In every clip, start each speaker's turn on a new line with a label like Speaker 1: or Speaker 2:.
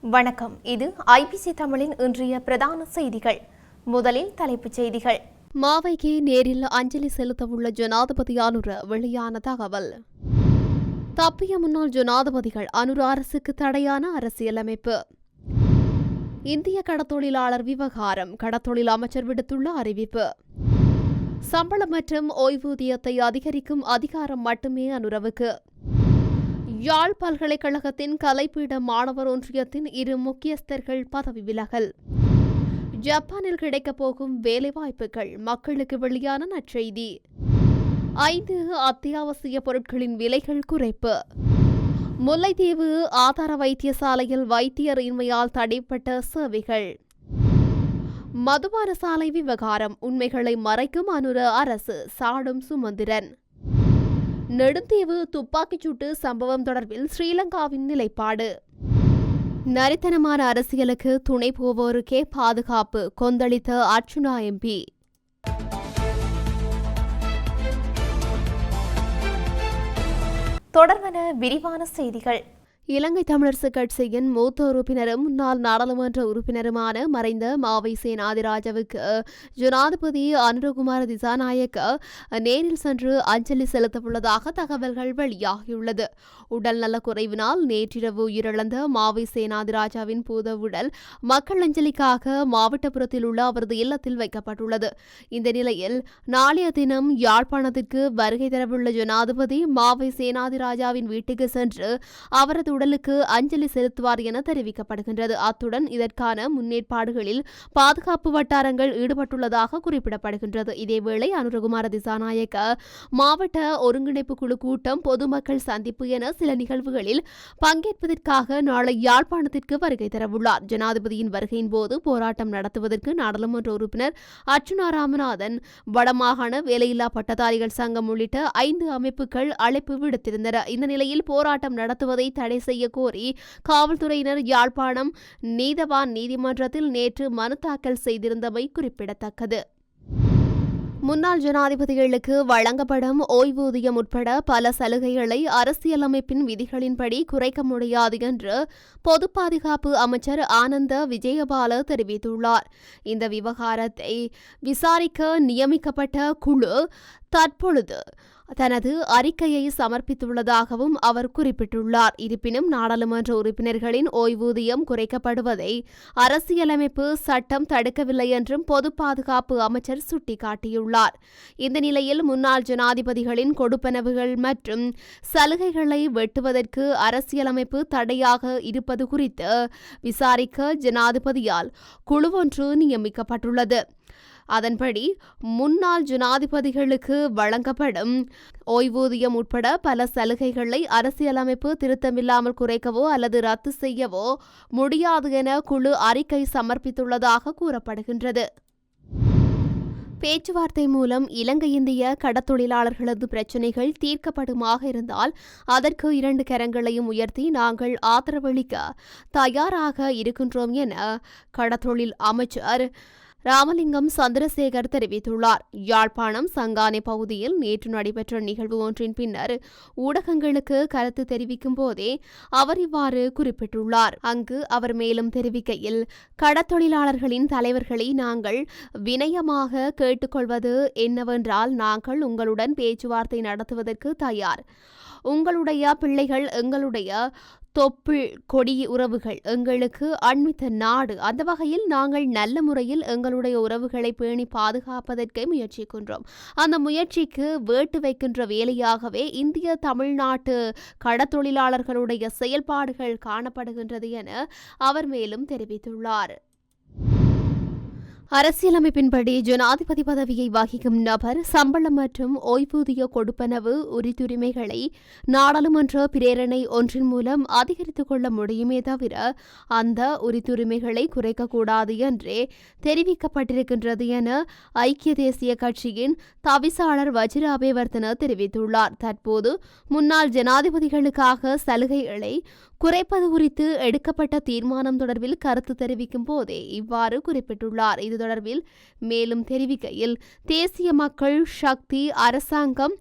Speaker 1: வணக்கம். இது ஐபிசி தமிழின் இன்றைய பிரதான செய்திகள். முதலில் தலைப்புச் செய்திகள்.
Speaker 2: மாவைக்கு நேரில் அஞ்சலி செலுத்தவுள்ள ஜனாதிபதி அனுர வெளியான தகவல். தப்பிய முன்னாள் ஜனாதிபதிகள் அனுர அரசுக்கு தடையான அரசியலமைப்பு. இந்திய கடத்தொழிலாளர் விவகாரம் கடத்தொழில் அமைச்சர் விடுத்துள்ள அறிவிப்பு. சம்பளம் மற்றும் ஓய்வூதியத்தை அதிகரிக்கும் அதிகாரம் மட்டுமே அனுரவுக்கு. யாழ் பல்கலைக்கழகத்தின் கலைப்பீட மாணவர் ஒன்றியத்தின் 2 முக்கியஸ்தர்கள் பதவி விலகல். ஜப்பானில் கிடைக்கப் போகும் வேலைவாய்ப்புகள் மக்களுக்கு வெளியான நற்செய்தி. 5 அத்தியாவசிய பொருட்களின் விலைகள் குறைப்பு. முல்லைத்தீவு ஆதார வைத்தியசாலையில் வைத்தியர் இன்மையால் தடைப்பட்ட சேவைகள். மதுபான சாலை விவகாரம் உண்மைகளை மறைக்கும் அனுர அரசு சாடும் சுமந்திரன். நெடுந்தீவு துப்பாக்கிச்சூட்டு சம்பவம் தொடர்பில் ஸ்ரீலங்காவின் நிலைப்பாடு. நரித்தனமான அரசியலுக்கு துணை போவோருக்கே பாதுகாப்பு கொந்தளித்த அர்ச்சுனா எம்பி.
Speaker 1: தொடர்பான விரிவான செய்திகள்.
Speaker 2: இலங்கை தமிழரசுக் கட்சியின் மூத்த உறுப்பினரும் முன்னாள் நாடாளுமன்ற உறுப்பினருமான மறைந்த மாவை சேனாதிராஜாவுக்கு ஜனாதிபதி அனுரகுமார திசாநாயக்க நேரில் சென்று அஞ்சலி செலுத்தவுள்ளதாக தகவல்கள் வெளியாகியுள்ளது. உடல் நலக்குறைவினால் நேற்றிரவு உயிரிழந்த மாவை சேனாதிராஜாவின் பூத உடல் மக்கள் அஞ்சலிக்காக மாவட்டபுரத்தில் உள்ள அவரது இல்லத்தில் வைக்கப்பட்டுள்ளது. இந்த நிலையில் நாளைய தினம் யாழ்ப்பாணத்திற்கு வருகை தரவுள்ள ஜனாதிபதி மாவை சேனாதிராஜாவின் வீட்டுக்கு சென்று அவரது உடலுக்கு அஞ்சலி செலுத்துவார் என தெரிவிக்கப்படுகின்றது. அத்துடன் இதற்கான முன்னேற்பாடுகளில் பாதுகாப்பு வட்டாரங்கள் ஈடுபட்டுள்ளதாக குறிப்பிடப்படுகின்றது. இதேவேளை அனுரகுமார திசாநாயக்க மாவட்ட ஒருங்கிணைப்பு குழு கூட்டம் பொதுமக்கள் சந்திப்பு என சில நிகழ்வுகளில் பங்கேற்பதற்காக நாளை யாழ்ப்பாணத்திற்கு வருகை தரவுள்ளார். ஜனாதிபதியின் வருகையின் போது போராட்டம் நடத்துவதற்கு நாடாளுமன்ற உறுப்பினர் அர்ச்சுனா ராமநாதன், வடமாகாண வேலையில்லா பட்டதாரிகள் சங்கம் உள்ளிட்ட 5 அமைப்புகள் அழைப்பு விடுத்திருந்தன. இந்த நிலையில் போராட்டம் நடத்துவதை தடை செய்ய கோரி காவல்துறையினர் யாழ்ப்பாணம் நீதவான் நீதிமன்றத்தில் நேற்று மனு தாக்கல் செய்திருந்தமை குறிப்பிடத்தக்கது. முன்னாள் ஜனாதிபதிகளுக்கு வழங்கப்படும் ஓய்வூதியம் உட்பட பல சலுகைகளை அரசியலமைப்பின் விதிகளின்படி குறைக்க முடியாது என்று பொது பாதுகாப்பு அமைச்சர் ஆனந்த விஜயபால தெரிவித்துள்ளார். இந்த விவகாரத்தை விசாரிக்க நியமிக்கப்பட்ட குழு தற்பொழுது தனது அறிக்கையை சமர்ப்பித்துள்ளதாகவும் அவர் குறிப்பிட்டுள்ளார். இருப்பினும் நாடாளுமன்ற உறுப்பினர்களின் ஓய்வூதியம் குறைக்கப்படுவதை அரசியலமைப்பு சட்டம் தடுக்கவில்லை என்றும் பொது பாதுகாப்பு அமைச்சர் சுட்டிக்காட்டியுள்ளார். இந்த நிலையில் முன்னாள் ஜனாதிபதிகளின் கொடுப்பனவுகள் மற்றும் சலுகைகளை வெட்டுவதற்கு அரசியலமைப்பு தடையாக இருப்பது குறித்து விசாரிக்க ஜனாதிபதியால் குழு ஒன்று நியமிக்கப்பட்டுள்ளது. அதன்படி முன்னாள் ஜனாதிபதிகளுக்கு வழங்கப்படும் ஓய்வூதியம் உட்பட பல சலுகைகளை அரசியலமைப்பு திருத்தமில்லாமல் குறைக்கவோ அல்லது ரத்து செய்யவோ முடியாது என குழு அறிக்கை சமர்ப்பித்துள்ளதாக கூறப்படுகின்றது. பேச்சுவார்த்தை மூலம் இலங்கை இந்திய கடத்தொழிலாளர்களது பிரச்சினைகள் தீர்க்கப்படுமாக இருந்தால் அதற்கு 2 கரங்களையும் உயர்த்தி நாங்கள் ஆதரவளிக்க தயாராக இருக்கின்றோம் என கடத்தொழில் அமைச்சர் ராமலிங்கம் சந்திரசேகர் தெரிவித்துள்ளார். யாழ்ப்பாணம் சங்கானை பகுதியில் நேற்று நடைபெற்ற நிகழ்வு ஒன்றின் பின்னர் ஊடகங்களுக்கு கருத்து தெரிவிக்கும் போதே அவர் இவ்வாறு குறிப்பிட்டுள்ளார். அங்கு அவர் மேலும் தெரிவிக்கையில், கடத்தொழிலாளர்களின் தலைவர்களை நாங்கள் வினயமாக கேட்டுக்கொள்வது என்னவென்றால், நாங்கள் உங்களுடன் பேச்சுவார்த்தை நடத்துவதற்கு தயார். உங்களுடைய பிள்ளைகள் எங்களுடைய தொப்புள் கொடி உறவுகள், எங்களுக்கு அண்மித்த நாடு. அந்த வகையில் நாங்கள் நல்ல முறையில் எங்களுடைய உறவுகளை பேணி பாதுகாப்பதற்கு முயற்சிக்கின்றோம். அந்த முயற்சிக்கு வேட்டு வைக்கின்ற வேலையாகவே இந்திய தமிழ்நாட்டு கடத்தொழிலாளர்களுடைய செயல்பாடுகள் காணப்படுகின்றது என அவர் மேலும் தெரிவித்துள்ளார். அரசியலமைப்பின்படி ஜனாதிபதி பதவியை வகிக்கும் நபர் சம்பளம் மற்றும் ஓய்வூதிய கொடுப்பனவு உரித்துரிமைகளை நாடாளுமன்ற பிரேரணை ஒன்றின் மூலம் அதிகரித்துக் கொள்ள முடியுமே தவிர அந்த உரித்துரிமைகளை குறைக்கக்கூடாது என்றே தெரிவிக்கப்பட்டிருக்கின்றது என ஐக்கிய தேசிய கட்சியின் தவிசாளர் வஜிர அபேவர்த்தன தெரிவித்துள்ளார். தற்போது முன்னாள் ஜனாதிபதிகளுக்காக சலுகைகளை குறைப்பது குறித்து எடுக்கப்பட்ட தீர்மானம் தொடர்பில் கருத்து தெரிவிக்கும் போதே இவ்வாறு குறிப்பிட்டுள்ளார். இது தொடர்பில் மேலும் தெரிவிக்கையில், தேசிய மக்கள் சக்தி அரசாங்கம்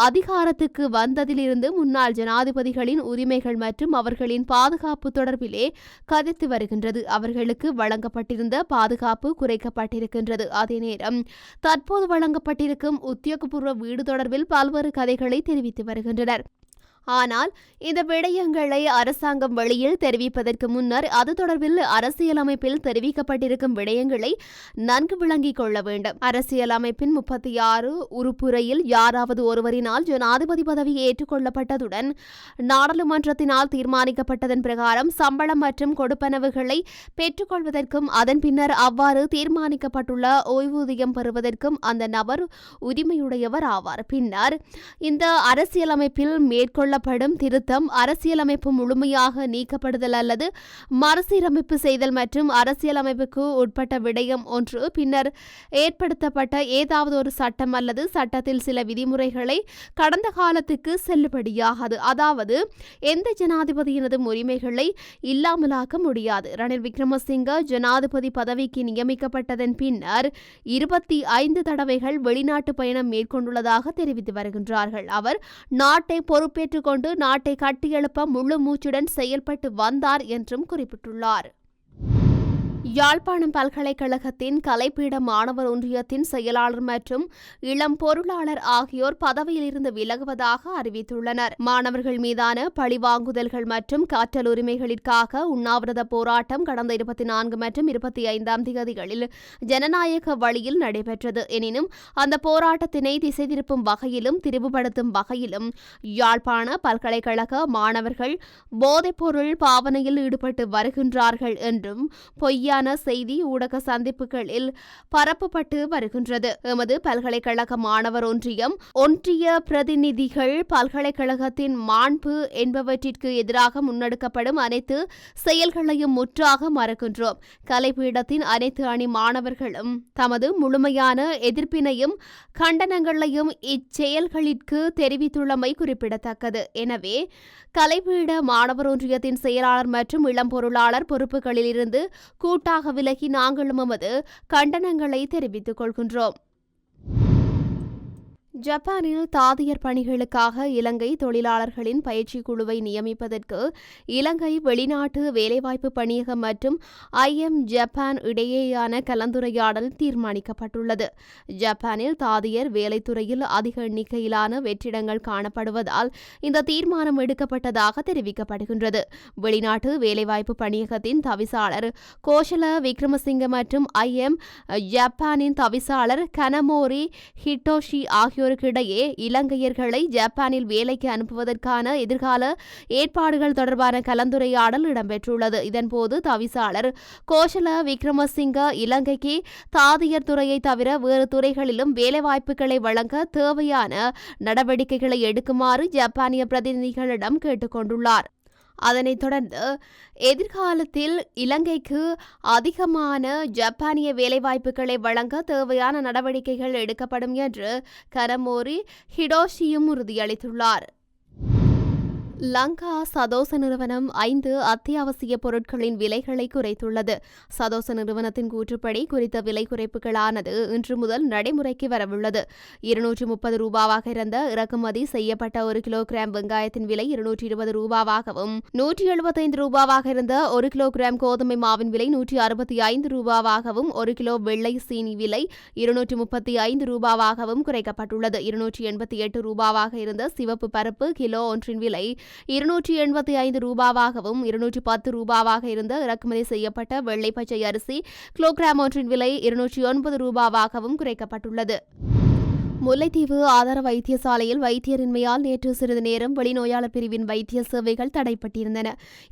Speaker 2: அதிகாரத்துக்கு வந்ததிலிருந்து முன்னாள் ஜனாதிபதிகளின் உரிமைகள் மற்றும் அவர்களின் பாதுகாப்பு தொடர்பிலே கதைத்து வருகின்றது. அவர்களுக்கு வழங்கப்பட்டிருந்த பாதுகாப்பு குறைக்கப்பட்டிருக்கின்றது. அதே நேரம் தற்போது வழங்கப்பட்டிருக்கும் உத்தியோகபூர்வ வீடு தொடர்பில் பல்வேறு கதைகளை தெரிவித்து வருகின்றனர். ஆனால் இந்த விடயங்களை அரசாங்கம் வெளியில் தெரிவிப்பதற்கு முன்னர் அது தொடர்பில் அரசியலமைப்பில் தெரிவிக்கப்பட்டிருக்கும் விடயங்களை நன்கு விளங்கிக் கொள்ள வேண்டும். அரசியலமைப்பின் 36 உறுப்புரையில் யாராவது ஒருவரினால் ஜனாதிபதி பதவி ஏற்றுக்கொள்ளப்பட்டதுடன் நாடாளுமன்றத்தினால் தீர்மானிக்கப்பட்டதன் பிரகாரம் சம்பளம் மற்றும் கொடுப்பனவுகளை பெற்றுக்கொள்வதற்கும் அதன் பின்னர் அவ்வாறு தீர்மானிக்கப்பட்டுள்ள ஓய்வூதியம் பெறுவதற்கும் அந்த நபர் உரிமையுடையவர் ஆவார். பின்னர் இந்த அரசியலமைப்பில் மேற்கொள்ள திருத்தம், அரசியலமைப்பு முழுமையாக நீக்கப்படுதல் அல்லது மறுசீரமைப்பு செய்தல் மற்றும் அரசியலமைப்புக்கு உட்பட்ட விடயம் ஒன்று பின்னர் ஏற்படுத்தப்பட்ட ஏதாவது ஒரு சட்டம் அல்லது சட்டத்தில் சில விதிமுறைகளை கடந்த காலத்துக்கு செல்லுபடியாகாது. அதாவது எந்த ஜனாதிபதியினதும் உரிமைகளை இல்லாமலாக்க முடியாது. ரணில் விக்ரமசிங்க ஜனாதிபதி பதவிக்கு நியமிக்கப்பட்டதன் பின்னர் 25 தடவைகள் வெளிநாட்டு பயணம் மேற்கொண்டுள்ளதாக தெரிவித்து வருகின்றார்கள். அவர் நாட்டை பொறுப்பேற்று கொண்டு நாட்டை கட்டியெழுப்ப முழு மூச்சுடன் செயல்பட்டு வந்தார் என்றும் குறிப்பிட்டுள்ளார். யாழ்ப்பாணம் பல்கலைக்கழகத்தின் கலைப்பீட மாணவர் ஒன்றியத்தின் செயலாளர் மற்றும் இளம் பொருளாளர் ஆகியோர் பதவியிலிருந்து விலகுவதாக அறிவித்துள்ளனர். மாணவர்கள் மீதான பழிவாங்குதல்கள் மற்றும் கற்றல் உரிமைகளுக்காக உண்ணாவிரத போராட்டம் கடந்த 24 மற்றும் 25ஆம் தேதிகளில் ஜனநாயக வழியில் நடைபெற்றது. எனினும் அந்த போராட்டத்தினை திசை திருப்பும் வகையிலும் திரிவுபடுத்தும் வகையிலும் யாழ்ப்பாண பல்கலைக்கழக மாணவர்கள் போதைப்பொருள் பாவனையில் ஈடுபட்டு வருகின்றார்கள் என்றும் பொய்யான செய்தி ஊடக சந்திப்புகளில் பரப்பப்பட்டு வருகின்றது. எமது பல்கலைக்கழக மாணவர் ஒன்றிய பிரதிநிதிகள் பல்கலைக்கழகத்தின் மாண்பு என்பவற்றிற்கு எதிராக முன்னெடுக்கப்படும் அனைத்து செயல்களையும் முற்றாக மறுக்கின்றோம். கலைப்பீடத்தின் அனைத்து அணி மாணவர்களும் தமது முழுமையான எதிர்ப்பினையும் கண்டனங்களையும் இச்செயல்களிற்கு தெரிவித்துள்ளமை குறிப்பிடத்தக்கது. எனவே கலைப்பீட மாணவர் ஒன்றியத்தின் செயலாளர் மற்றும் இளம் பொருளாளர் பொறுப்புகளில் இருந்து கூட்டாக விலகி நாங்களும் எமது கண்டனங்களை தெரிவித்துக் கொள்கின்றோம். ஜப்பானில் தாதியர் பணிகளுக்காக இலங்கை தொழிலாளர்களின் பயிற்சி குழுவை நியமிப்பதற்கு இலங்கை வெளிநாட்டு வேலைவாய்ப்பு பணியகம் மற்றும் IM ஜப்பான் இடையேயான கலந்துரையாடல் தீர்மானிக்கப்பட்டுள்ளது. ஜப்பானில் தாதியர் வேலைத்துறையில் அதிக எண்ணிக்கையிலான வெற்றிடங்கள் காணப்படுவதால் இந்த தீர்மானம் எடுக்கப்பட்டதாக தெரிவிக்கப்படுகின்றது. வெளிநாட்டு வேலைவாய்ப்பு பணியகத்தின் தவிசாளர் கோஷல விக்ரமசிங்க மற்றும் IM ஜப்பானின் தவிசாளர் கனமோரி ஹிட்டோஷி ஆகியோர் இடையே இலங்கையர்களை ஜப்பானில் வேலைக்கு அனுப்புவதற்கான எதிர்கால ஏற்பாடுகள் தொடர்பான கலந்துரையாடல் இடம்பெற்றுள்ளது. இதன்போது தவிசாளர் கோஷல விக்ரமசிங்க இலங்கைக்கு தாதியர் துறையை தவிர வேறு துறைகளிலும் வேலைவாய்ப்புகளை வழங்க தேவையான நடவடிக்கைகளை எடுக்குமாறு ஜப்பானிய பிரதிநிதிகளிடம் கேட்டுக்கொண்டுள்ளார். அதனைத் தொடர்ந்து எதிர்காலத்தில் இலங்கைக்கு அதிகமான ஜப்பானிய வேலைவாய்ப்புகளை வழங்க தேவையான நடவடிக்கைகள் எடுக்கப்படும் என்று கனமோரி ஹிடோஷியும் உறுதியளித்துள்ளார். லங்கா சதோச நிறுவனம் 5 அத்தியாவசிய பொருட்களின் விலைகளை குறைத்துள்ளது. சதோச நிறுவனத்தின் கூற்றுப்படி குறித்த விலை குறைப்புகளானது இன்று முதல் நடைமுறைக்கு வரவுள்ளது. 230 ரூபாவாக இருந்த இறக்குமதி செய்யப்பட்ட 1 கிலோகிராம் வெங்காயத்தின் விலை 220 ரூபாவாகவும் 175 ரூபாவாக இருந்த 1 கிலோகிராம் கோதுமை மாவின் விலை 165 ரூபாவாகவும் 1 கிலோ வெள்ளை சீனி விலை 235 ரூபாவாகவும் குறைக்கப்பட்டுள்ளது. 288 ரூபாவாக இருந்த சிவப்பு பருப்பு கிலோ ஒன்றின் விலை 285 ரூபாவாகவும் 210 ரூபாவாக இருந்த இறக்குமதி செய்யப்பட்ட வெள்ளை பச்சை அரிசி கிலோகிராம் ஒன்றின் விலை 209 ரூபாவாகவும் குறைக்கப்பட்டுள்ளது. முல்லைத்தீவு ஆதார வைத்தியசாலையில் வைத்தியரின்மையால் நேற்று சிறிது நேரம் வெளிநோயாளர் பிரிவின் வைத்திய சேவைகள் தடைப்பட்டிருந்தன.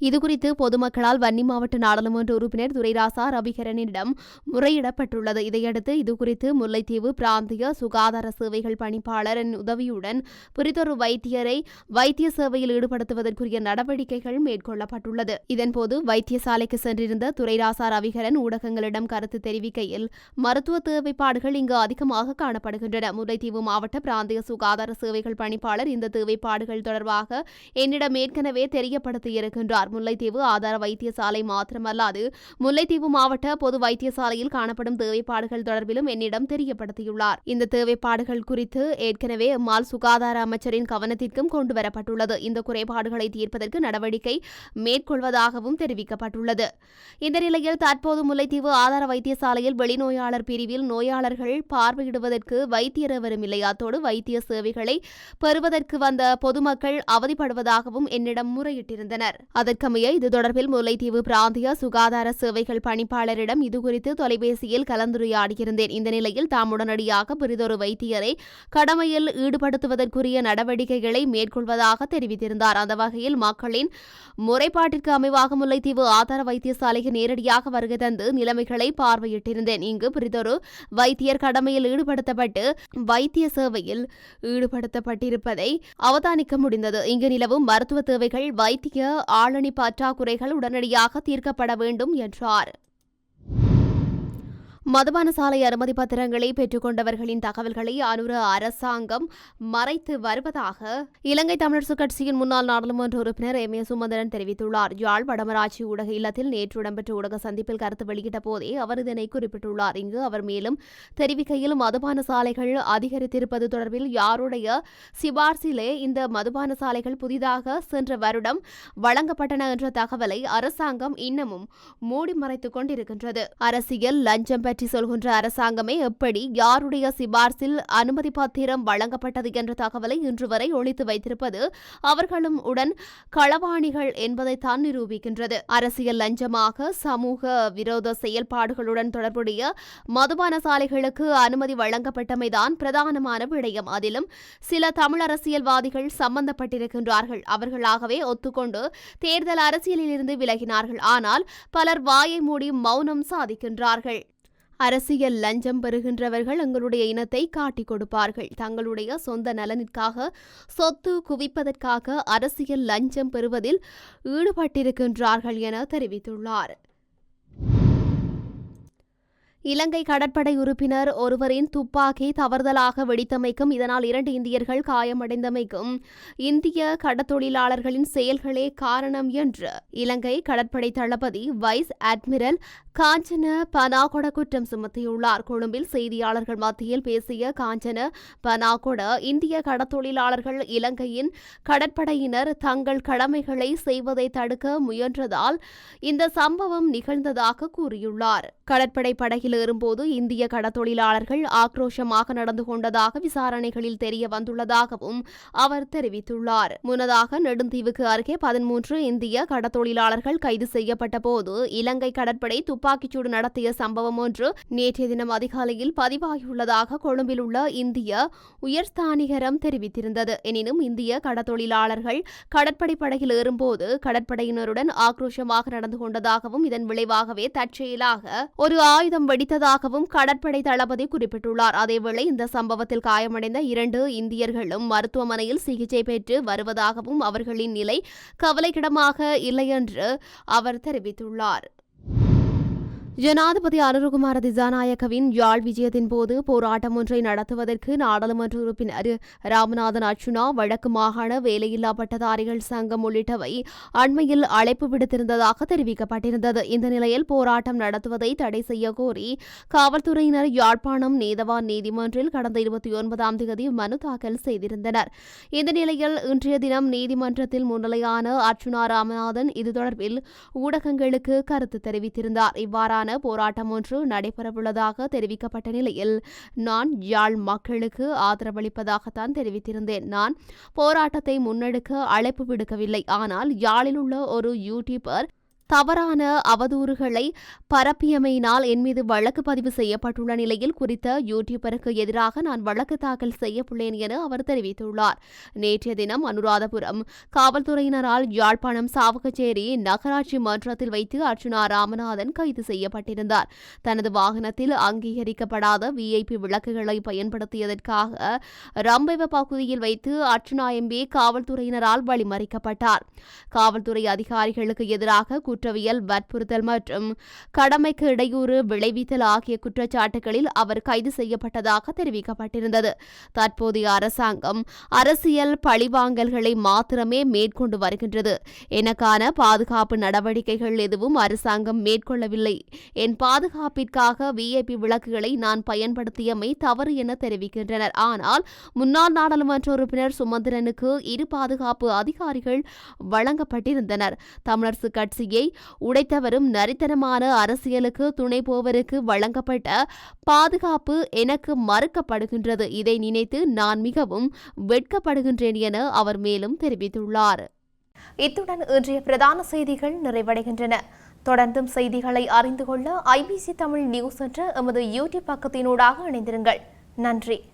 Speaker 2: இதுகுறித்து பொதுமக்களால் வன்னி மாவட்ட நாடாளுமன்ற உறுப்பினர் துரைராசா ரவிகரனிடம் முறையிடப்பட்டுள்ளது. இதையடுத்து இதுகுறித்து முல்லைத்தீவு பிராந்திய சுகாதார சேவைகள் பணிப்பாளரின் உதவியுடன் புரிதொரு வைத்தியரை வைத்திய சேவையில் ஈடுபடுத்துவதற்குரிய நடவடிக்கைகள் மேற்கொள்ளப்பட்டுள்ளது. இதன்போது வைத்தியசாலைக்கு சென்றிருந்த துரைராசா ரவிகரன் ஊடகங்களிடம் கருத்து தெரிவிக்கையில் மருத்துவ தேவைப்பாடுகள் இங்கு அதிகமாக காணப்படுகின்றன. முல்லைத்தீவு மாவட்ட பிராந்திய சுகாதார சேவைகள் பணிப்பாளர் இந்த தேவைப்பாடுகள் தொடர்பாக என்னிடம் ஏற்கனவே தெரியப்படுத்தியிருக்கின்றார். முல்லைத்தீவு ஆதார வைத்தியசாலை மாத்திரமல்லாது முல்லைத்தீவு மாவட்ட பொது வைத்தியசாலையில் காணப்படும் தேவைப்பாடுகள் தொடர்பிலும் என்னிடம் தெரியப்படுத்தியுள்ளார். இந்த தேவைப்பாடுகள் குறித்து ஏற்கனவே எம்மால் சுகாதார அமைச்சரின் கவனத்திற்கும் கொண்டுவரப்பட்டுள்ளது. இந்த குறைபாடுகளை தீர்ப்பதற்கு நடவடிக்கை மேற்கொள்வதாகவும் தெரிவிக்கப்பட்டுள்ளது. இந்த நிலையில் தற்போது முல்லைத்தீவு ஆதார வைத்தியசாலையில் வெளிநோயாளர் பிரிவில் நோயாளர்கள் பார்வையிடுவதற்கு வைத்தியர் எவரும் இல்லை. அத்தோடு வைத்திய சேவைகளை பெறுவதற்கு வந்த பொதுமக்கள் அவதிப்படுவதாகவும் என்னிடம் முறையிட்டிருந்தனர். அதற்கமைய இது தொடர்பில் முல்லைத்தீவு பிராந்திய சுகாதார சேவைகள் பணிப்பாளரிடம் இதுகுறித்து தொலைபேசியில் கலந்துரையாடியிருந்தேன். இந்த நிலையில் தாம் உடனடியாக பிறிதொரு வைத்தியரை கடமையில் ஈடுபடுத்துவதற்குரிய நடவடிக்கைகளை மேற்கொள்வதாக தெரிவித்திருந்தார். அந்த வகையில் மக்களின் முறைப்பாட்டிற்கு அமைவாக முல்லைத்தீவு ஆதார வைத்தியசாலைக்கு நேரடியாக வருகை தந்து நிலைமைகளை பார்வையிட்டிருந்தேன். இங்கு பிறிதொரு வைத்தியர் கடமையில் ஈடுபடுத்தப்பட்டு வைத்திய சேவையில் ஈடுபடுத்தப்பட்டிருப்பதை அவதானிக்க முடிந்தது. இங்கு நிலவும் மருத்துவ தேவைகள், வைத்திய ஆளணி பற்றாக்குறைகள் உடனடியாக தீர்க்கப்பட வேண்டும் என்றார். மதுபான சாலை அனுமதி பத்திரங்களை பெற்றுக் கொண்டவர்களின் தகவல்களை அனுர அரசாங்கம் மறைத்து வருவதாக இலங்கை தமிழரசுக் கட்சியின் முன்னாள் நாடாளுமன்ற உறுப்பினர் எம். ஏ. சுமந்திரன் தெரிவித்துள்ளார். யாழ் வடமராட்சி ஊடக இல்லத்தில் நேற்று இடம்பெற்ற ஊடக சந்திப்பில் கருத்து வெளியிட்ட போதே அவர் இதனை குறிப்பிட்டுள்ளார். இங்கு அவர் மேலும் தெரிவிக்கையில், மதுபான சாலைகள் அதிகரித்திருப்பது தொடர்பில் யாருடைய சிபார்சிலே இந்த மதுபான சாலைகள் புதிதாக சென்ற வருடம் வழங்கப்பட்டன என்ற தகவலை அரசாங்கம் இன்னமும் மூடி மறைத்துக் கொண்டிருக்கின்றது. அரசியல் லஞ்சம் பற்றி சொல்கின்ற அரசாங்கமே எப்படி யாருடைய சிபார்சில் அனுமதி பத்திரம் வழங்கப்பட்டது என்ற தகவலை இன்று வரை ஒளித்து வைத்திருப்பது அவர்களும் உடன் களவாணிகள் என்பதைத்தான் நிரூபிக்கின்றது. அரசியல் லஞ்சமாக சமூக விரோத செயல்பாடுகளுடன் தொடர்புடைய மதுபான சாலைகளுக்கு அனுமதி வழங்கப்பட்டமைதான் பிரதானமான விடயம். அதிலும் சில தமிழ் அரசியல்வாதிகள் சம்பந்தப்பட்டிருக்கின்றார்கள். அவர்களாகவே ஒத்துக்கொண்டு தேர்தல் அரசியலில் இருந்து விலகினார்கள். ஆனால் பலர் வாயை மூடி மௌனம் சாதிக்கின்றார்கள். அரசியல் லஞ்சம் பெறுகின்றவர்கள் எங்களுடைய இனத்தை காட்டிக் கொடுப்பார்கள். தங்களுடைய சொந்த நலனிற்காக சொத்து குவிப்பதற்காக அரசியல் லஞ்சம் பெறுவதில் ஈடுபட்டிருக்கின்றார்கள் என தெரிவித்துள்ளார். இலங்கை கடற்படை உறுப்பினர் ஒருவரின் துப்பாக்கி தவறுதலாக வெடித்தமைக்கும், இதனால் 2 இந்தியர்கள் காயமடைந்தமைக்கும் இந்திய கடத்தொழிலாளர்களின் செயல்களே காரணம் என்று இலங்கை கடற்படை தளபதி வைஸ் அட்மிரல் காஞ்சன பனாகொட குற்றம் சுமத்தியுள்ளார். கொழும்பில் செய்தியாளர்கள் மத்தியில் பேசிய காஞ்சன பனாகொட, இந்திய கடத்தொழிலாளர்கள் இலங்கையின் கடற்படையினர் தங்கள் கடமைகளை செய்வதை தடுக்க முயன்றதால் இந்த சம்பவம் நிகழ்ந்ததாக கூறியுள்ளார். கடற்படை படகில் ஏறும்போது இந்திய கடத்தொழிலாளர்கள் ஆக்ரோஷமாக நடந்து கொண்டதாக விசாரணைகளில் தெரிய வந்துள்ளதாகவும் அவர் தெரிவித்துள்ளார். முன்னதாக நெடுந்தீவுக்கு அருகே 13 இந்திய கடத்தொழிலாளர்கள் கைது செய்யப்பட்ட போது இலங்கை கடற்படை துப்பாக்கிச்சூடு நடத்திய சம்பவம் ஒன்று நேற்றைய தினம் அதிகாலையில் பதிவாகியுள்ளதாக கொழும்பில் உள்ள இந்திய உயர்ஸ்தானிகரம் தெரிவித்திருந்தது. எனினும் இந்திய கடத்தொழிலாளர்கள் கடற்படை படகில் ஏறும்போது கடற்படையினருடன் ஆக்ரோஷமாக நடந்து கொண்டதாகவும் இதன் விளைவாகவே தற்செயலாக ஒரு ஆயுதம் வெடித்ததாகவும் கடற்படை தளபதி குறிப்பிட்டுள்ளார். அதேவேளை இந்த சம்பவத்தில் காயமடைந்த 2 இந்தியர்களும் மருத்துவமனையில் சிகிச்சை பெற்று வருவதாகவும் அவர்களின் நிலை கவலைக்கிடமாக இல்லை என்று அவர் தெரிவித்துள்ளார். ஜனாதிபதி அனுரகுமார திசாநாயக்கவின் யாழ் விஜயத்தின் போது போராட்டம் ஒன்றை நடத்துவதற்கு நாடாளுமன்ற உறுப்பினர் ராமநாதன் அர்ச்சுனா, வடக்கு மாகாண வேலையில்லா பட்டதாரிகள் சங்கம் உள்ளிட்டவை அண்மையில் அழைப்பு விடுத்திருந்ததாக தெரிவிக்கப்பட்டிருந்தது. இந்த நிலையில் போராட்டம் நடத்துவதை தடை செய்ய கோரி காவல்துறையினர் யாழ்ப்பாணம் நீதவான் நீதிமன்றில் கடந்த 29ஆம் தேதி மனு தாக்கல் செய்திருந்தனர். இந்த நிலையில் இன்றைய தினம் நீதிமன்றத்தில் முன்னிலையான அர்ச்சுனா ராமநாதன் இது தொடர்பில் ஊடகங்களுக்கு கருத்து தெரிவித்திருந்தார். இவ்வாறான போராட்டம் ஒன்று நடைபெறவுள்ளதாக தெரிவிக்கப்பட்ட நிலையில் நான் யாழ் மக்களுக்கு ஆதரவளிப்பதாகத்தான் தெரிவித்திருந்தேன். நான் போராட்டத்தை முன்னெடுக்க அழைப்பு விடுக்கவில்லை. ஆனால் யாழில் உள்ள ஒரு யூடியூபர் தவறான அவதூறுகளை பரப்பியமையினால் என் மீது வழக்கு பதிவு செய்யப்பட்டுள்ள நிலையில் குறித்த யூடியூபருக்கு எதிராக நான் வழக்கு தாக்கல் செய்யவுள்ளேன் என அவர் தெரிவித்துள்ளார். நேற்றைய தினம் அனுராதபுரம் காவல்துறையினரால் யாழ்ப்பாணம் சாவகச்சேரி நகராட்சி மன்றத்தில் வைத்து அர்ச்சுனா ராமநாதன் கைது செய்யப்பட்டிருந்தார். தனது வாகனத்தில் அங்கீகரிக்கப்படாத விஐபி விளக்குகளை பயன்படுத்தியதற்காக ரம்பைவ பகுதியில் வைத்து அர்ச்சுனா எம்பி காவல்துறையினரால் வழிமறிக்கப்பட்டார். காவல்துறை அதிகாரிகளுக்கு எதிராக குற்றவியல், வற்புறுத்தல் மற்றும் கடமைக்கு இடையூறு விளைவித்தல் ஆகிய குற்றச்சாட்டுகளில் அவர் கைது செய்யப்பட்டதாக தெரிவிக்கப்பட்டிருந்தது. தற்போதைய அரசாங்கம் அரசியல் பழிவாங்கல்களை மாத்திரமே மேற்கொண்டு வருகின்றது. எனக்கான பாதுகாப்பு நடவடிக்கைகள் எதுவும் அரசாங்கம் மேற்கொள்ளவில்லை. என் பாதுகாப்பிற்காக விஐபி விளக்குகளை நான் பயன்படுத்தியமை தவறு என தெரிவிக்கின்றனர். ஆனால் முன்னாள் நாடாளுமன்ற உறுப்பினர் சுமந்திரனுக்கு இரு பாதுகாப்பு அதிகாரிகள் வழங்கப்பட்டிருந்தனர். தமிழரசு கட்சியை உடைத்தவரும் நரித்தனமான அரசியலுக்கு துணை போவருக்கு வழங்கப்பட்ட பாதுகாப்பு எனக்கு மறுக்கப்படுகின்றது. இதை நினைத்து நான் மிகவும் வெட்கப்படுகின்றேன் என அவர் மேலும் தெரிவித்துள்ளார்.
Speaker 1: இத்துடன் இன்றைய பிரதான செய்திகள் நிறைவடைகின்றன. தொடர்ந்தும் செய்திகளை அறிந்து கொள்ள IBC தமிழ் நியூஸ் என்ற எமது யூடியூப் பக்கத்தினூடாக இணைந்திருங்கள். நன்றி.